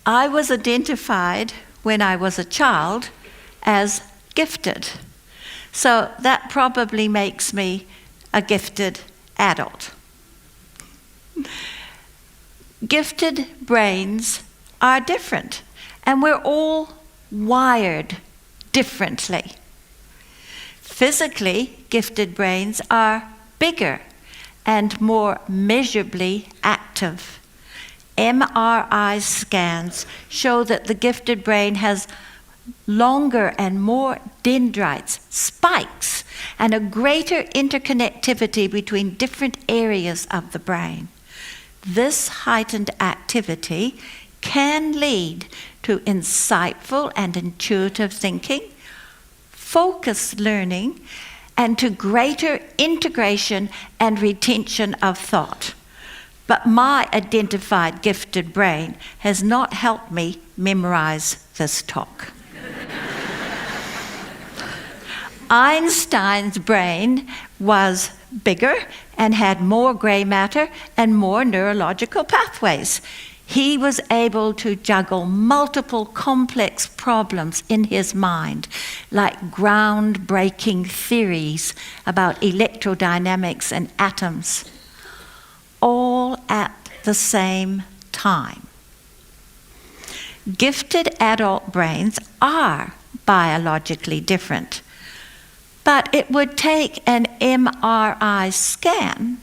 I was identified when I was a child as gifted. So that probably makes me a gifted adult. Gifted brains are different, and we're all wired differently. Physically, gifted brains are bigger and more measurably active. MRI scans show that the gifted brain has longer and more dendrites, spikes, and a greater interconnectivity between different areas of the brain. This heightened activity can lead to insightful and intuitive thinking, focused learning, and to greater integration and retention of thought. But my identified gifted brain has not helped me memorize this talk. Einstein's brain was bigger and had more gray matter and more neurological pathways. He was able to juggle multiple complex problems in his mind, like groundbreaking theories about electrodynamics and atoms, all at the same time. Gifted adult brains are biologically different, but it would take an MRI scan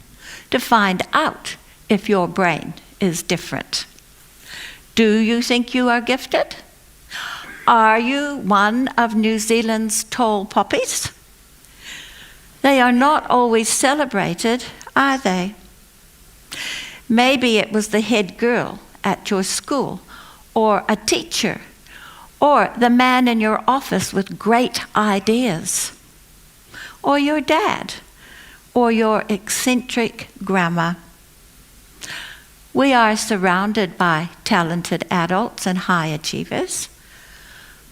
to find out if your brain is different. Do you think you are gifted? Are you one of New Zealand's tall poppies? They are not always celebrated, are they? Maybe it was the head girl at your school, or a teacher, or the man in your office with great ideas, or your dad, or your eccentric grandma. We are surrounded by talented adults and high achievers,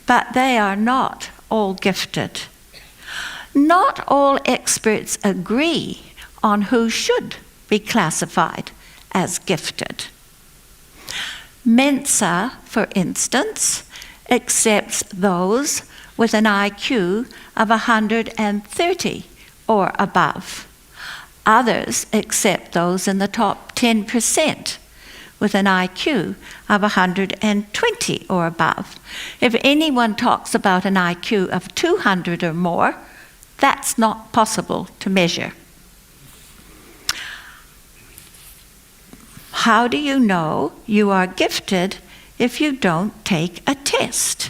but they are not all gifted. Not all experts agree on who should be classified as gifted. Mensa, for instance, accepts those with an IQ of 130 or above. Others accept those in the top 10% with an IQ of 120 or above. If anyone talks about an IQ of 200 or more, that's not possible to measure. How do you know you are gifted if you don't take a test?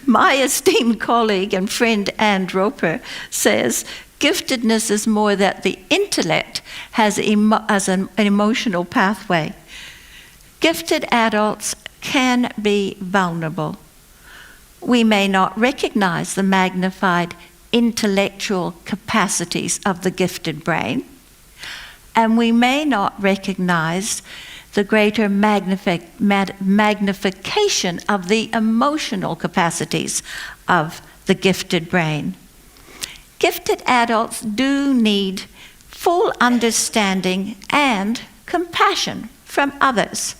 My esteemed colleague and friend Ann Roper says, giftedness is more that the intellect has as an emotional pathway. Gifted adults can be vulnerable. We may not recognize the magnified intellectual capacities of the gifted brain, and we may not recognize the greater magnification of the emotional capacities of the gifted brain. Gifted adults do need full understanding and compassion from others.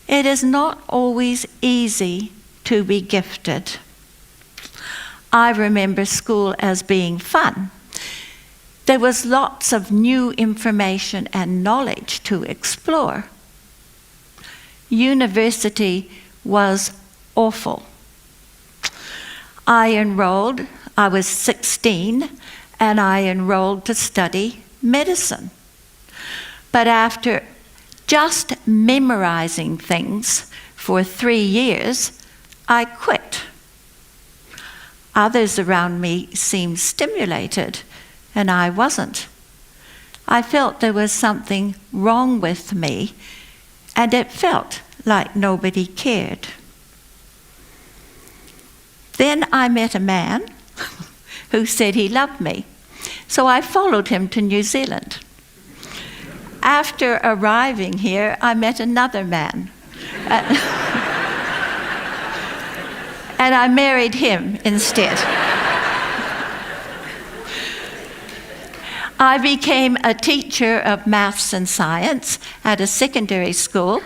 It is not always easy to be gifted. I remember school as being fun. There was lots of new information and knowledge to explore. University was awful. I was 16, and I enrolled to study medicine. But after just memorizing things for 3 years, I quit. Others around me seemed stimulated, and I wasn't. I felt there was something wrong with me, and it felt like nobody cared. Then I met a man who said he loved me, so I followed him to New Zealand. After arriving here, I met another man, and I married him instead. I became a teacher of maths and science at a secondary school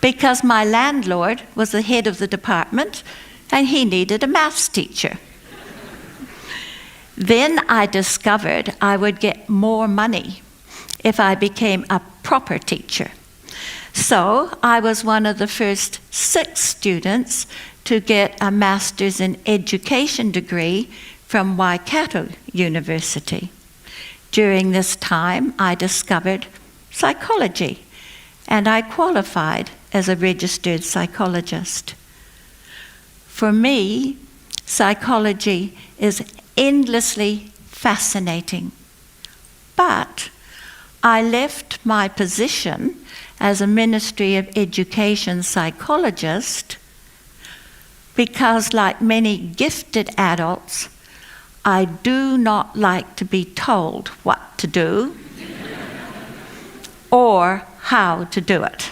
because my landlord was the head of the department and he needed a maths teacher. Then I discovered I would get more money if I became a proper teacher. So I was one of the first 6 students to get a Master's in Education degree from Waikato University. During this time, I discovered psychology, and I qualified as a registered psychologist. For me, psychology is endlessly fascinating, but I left my position as a Ministry of Education psychologist because, like many gifted adults, I do not like to be told what to do or how to do it.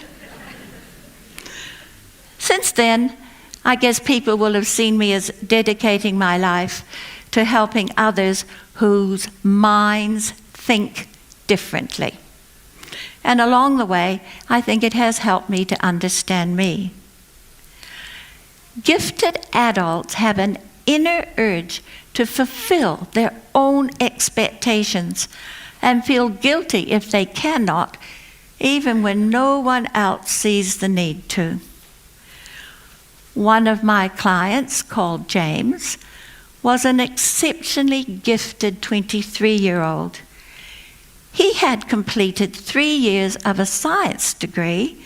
Since then, I guess people will have seen me as dedicating my life to helping others whose minds think differently. And along the way, I think it has helped me to understand me. Gifted adults have an inner urge to fulfill their own expectations and feel guilty if they cannot, even when no one else sees the need to. One of my clients, called James, was an exceptionally gifted 23-year-old. He had completed 3 years of a science degree,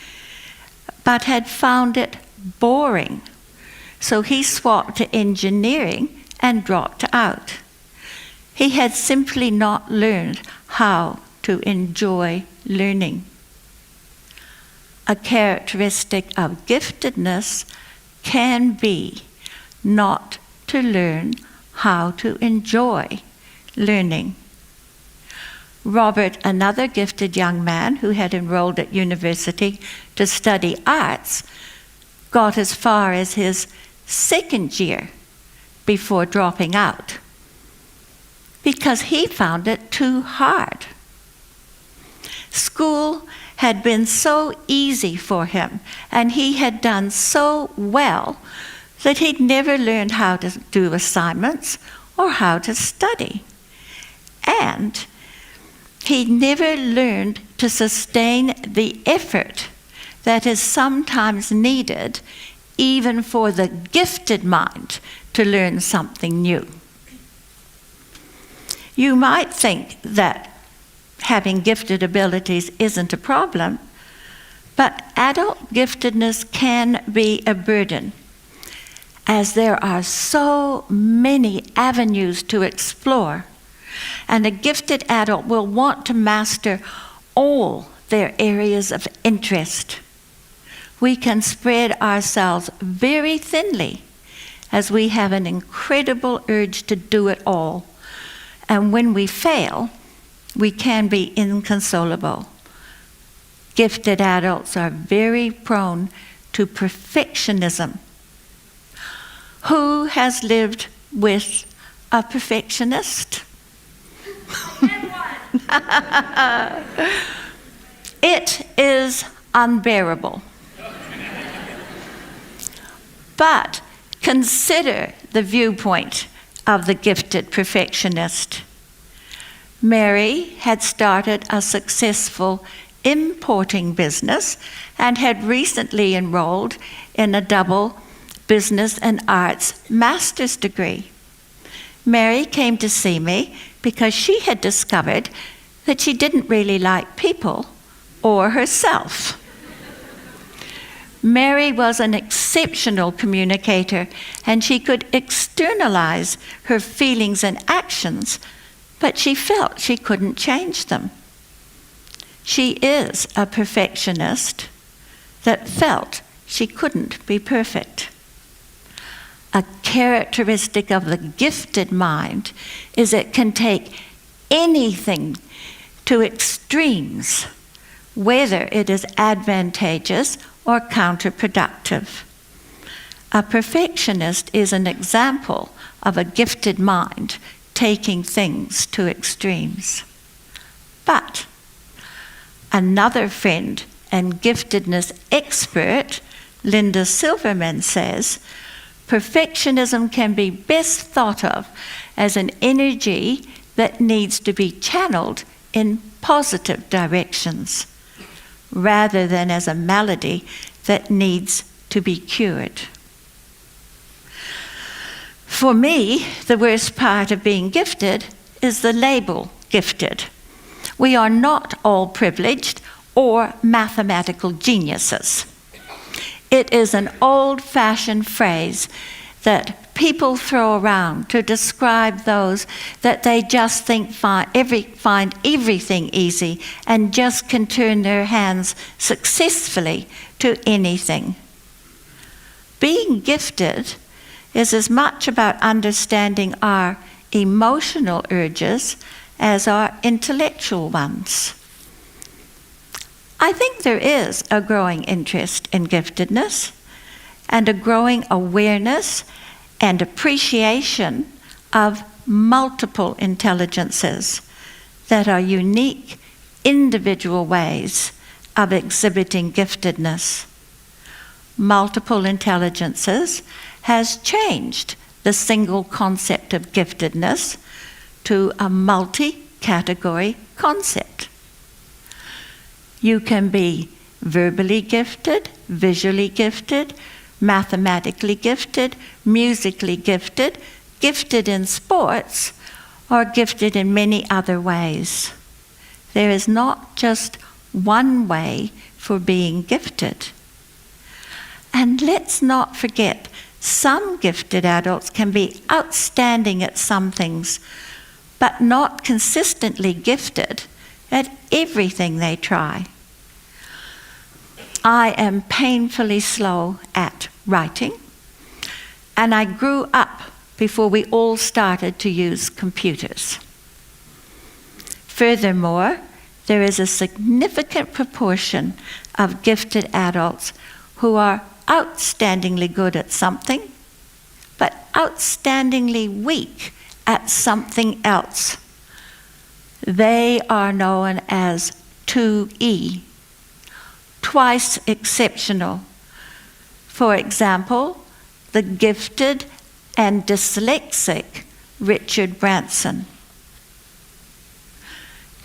but had found it boring. So he swapped to engineering and dropped out. He had simply not learned how to enjoy learning. A characteristic of giftedness can be not to learn how to enjoy learning. Robert, another gifted young man who had enrolled at university to study arts, got as far as his 2nd year before dropping out because he found it too hard. School had been so easy for him, and he had done so well that he'd never learned how to do assignments or how to study. And he never learned to sustain the effort that is sometimes needed even for the gifted mind to learn something new. You might think that having gifted abilities isn't a problem, but adult giftedness can be a burden, as there are so many avenues to explore, and a gifted adult will want to master all their areas of interest. We can spread ourselves very thinly, as we have an incredible urge to do it all, and when we fail, we can be inconsolable. Gifted adults are very prone to perfectionism. Who has lived with a perfectionist? It is unbearable. But consider the viewpoint of the gifted perfectionist. Mary had started a successful importing business and had recently enrolled in a double business and arts master's degree. Mary came to see me because she had discovered that she didn't really like people or herself. Mary was an exceptional communicator, and she could externalize her feelings and actions, but she felt she couldn't change them. She is a perfectionist that felt she couldn't be perfect. A characteristic of the gifted mind is it can take anything to extremes, whether it is advantageous or counterproductive. A perfectionist is an example of a gifted mind taking things to extremes. But another friend and giftedness expert, Linda Silverman, says, perfectionism can be best thought of as an energy that needs to be channeled in positive directions, rather than as a malady that needs to be cured. For me, the worst part of being gifted is the label gifted. We are not all privileged or mathematical geniuses. It is an old-fashioned phrase that people throw around to describe those that they just think find everything easy and just can turn their hands successfully to anything. Being gifted is as much about understanding our emotional urges as our intellectual ones. I think there is a growing interest in giftedness and a growing awareness and appreciation of multiple intelligences that are unique, individual ways of exhibiting giftedness. Multiple intelligences has changed the single concept of giftedness to a multi-category concept. You can be verbally gifted, visually gifted, mathematically gifted, musically gifted, gifted in sports, or gifted in many other ways. There is not just one way for being gifted. And let's not forget, some gifted adults can be outstanding at some things, but not consistently gifted at everything they try. I am painfully slow at writing, and I grew up before we all started to use computers. Furthermore, there is a significant proportion of gifted adults who are outstandingly good at something, but outstandingly weak at something else. They are known as 2E, twice exceptional. For example, the gifted and dyslexic Richard Branson.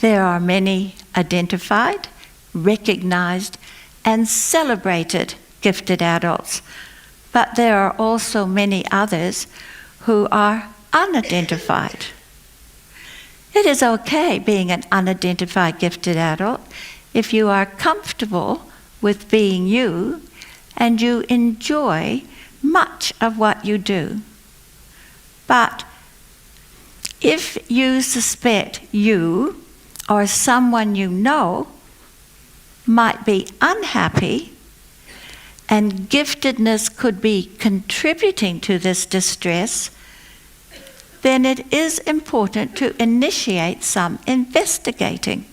There are many identified, recognized, and celebrated gifted adults, but there are also many others who are unidentified. It is okay being an unidentified gifted adult if you are comfortable with being you and you enjoy much of what you do. But if you suspect you or someone you know might be unhappy, and giftedness could be contributing to this distress, then it is important to initiate some investigating.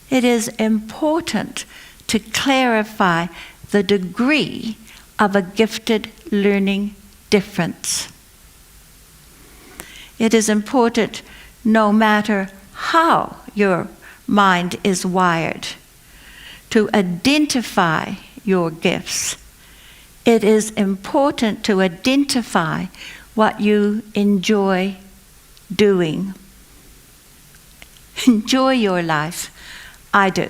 It is important to clarify the degree of a gifted learning difference. It is important, no matter how your mind is wired, to identify your gifts. It is important to identify what you enjoy doing. Enjoy your life. I do.